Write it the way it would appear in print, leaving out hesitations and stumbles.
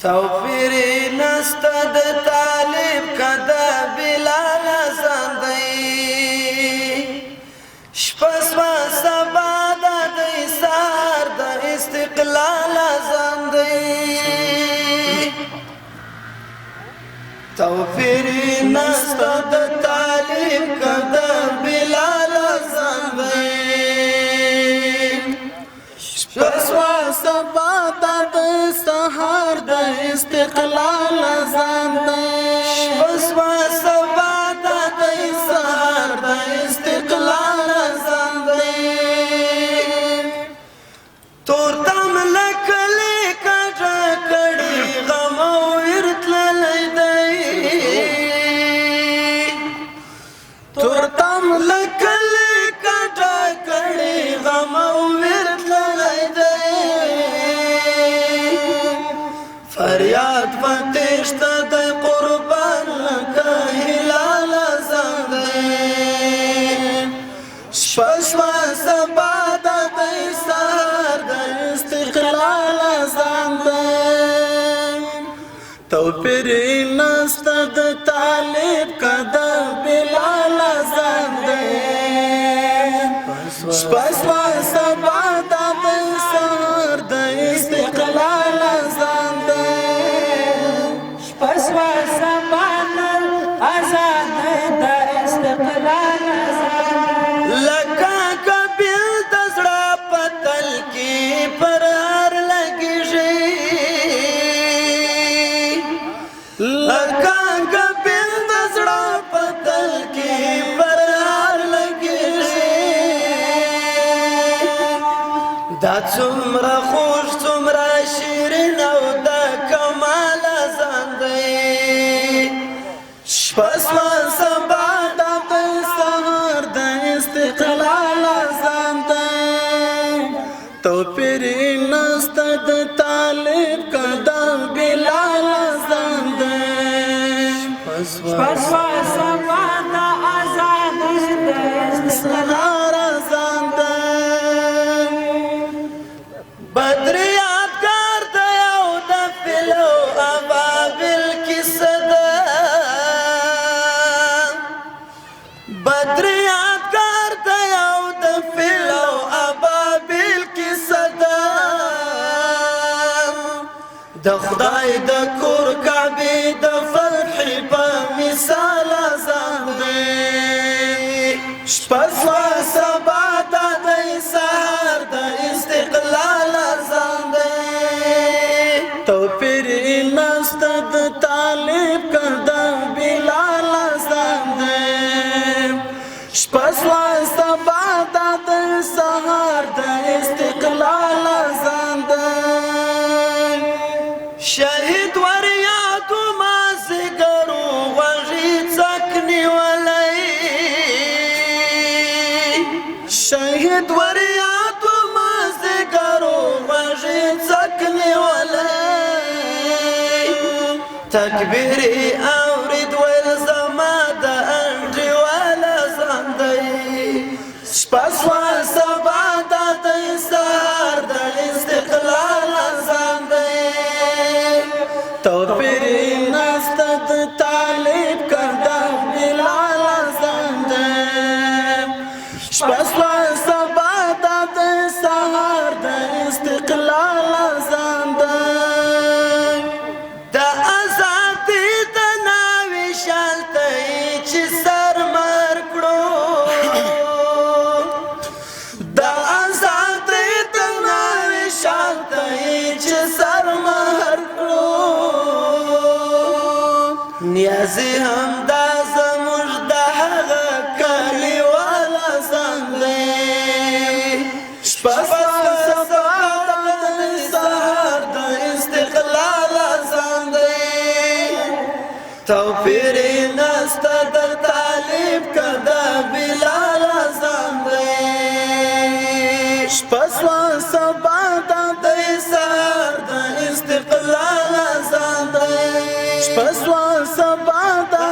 توفیر نسته د طالب کده بلال زندی شپه سوه سبا ده د ایثار د استقلال زندی توفیر نسته د طالب کده بلال زندی شپه سوه سبا ده د سهار د استقلال زندی شپه سوه سبا ده د سهار د استقلال زندی تور تم لکلی کجا کړي غم ورتللی دی تور تم لکلی کجا کړي غم ورتللی دی فریاد فتشت د قربان لکه هلال زندی شپه شوه سبا ده د ایثار د استقلال زندی توپیر نسته د طالب کده بلال زندی شپه شوه سبا ده د ایثار د استقلال زندی شپه شوه سبا ده آزاد د استقلال زندی لکه کبیل د زړه په تل کې پر هر لګیږي لکه کبیل د زړه په تل کې پر هر لګیږي دا څومره خوږ څومره شیرین او د کمال زندی شپه سوه سبا ده د سهار د استقلال زندی توپیر نسته د طالب کده بلال زندی شپه سوه سبا ده آزاد د استقلال زندی بدر یادګار دی او د فیلو ابابل کیسه ده بدر یادګار دی او د فیلو ابابل کیسه ده د خدای د کور کعبې د فتح په مثال زندی شپه سوه سبا ده د ایثار د استقلال زندی توپیر نسته د طالب کده بلال زندی شپه سوه سبا ده د سهار د استقلال زندی شهید وریادو مازیګرو غوږی څک نیولی شهید وریادو مازیګرو غوږی څک نیولی تکبیر اورید ویل زما د انډیوال زندی شپه سوه سبا ده د ایثار د استقلال زندی توپیر نسته د طالب کده بلال زندی شپه سوه سبا ده د سهار د استقلال زندی د ازادۍ د ناوې شالته چې سر مر کړو د ازادۍ د ناوې شالته چې سر مر کړو نیازی هم دا زموږ د هغه کلیوال زندی شپه سوه سبا ده د سهار د استقلال زندی توپیر نسته د طالب کده بلال زندی شپه سوه سبا ده د سهار د استقلال زندی شپه سوه سبا ده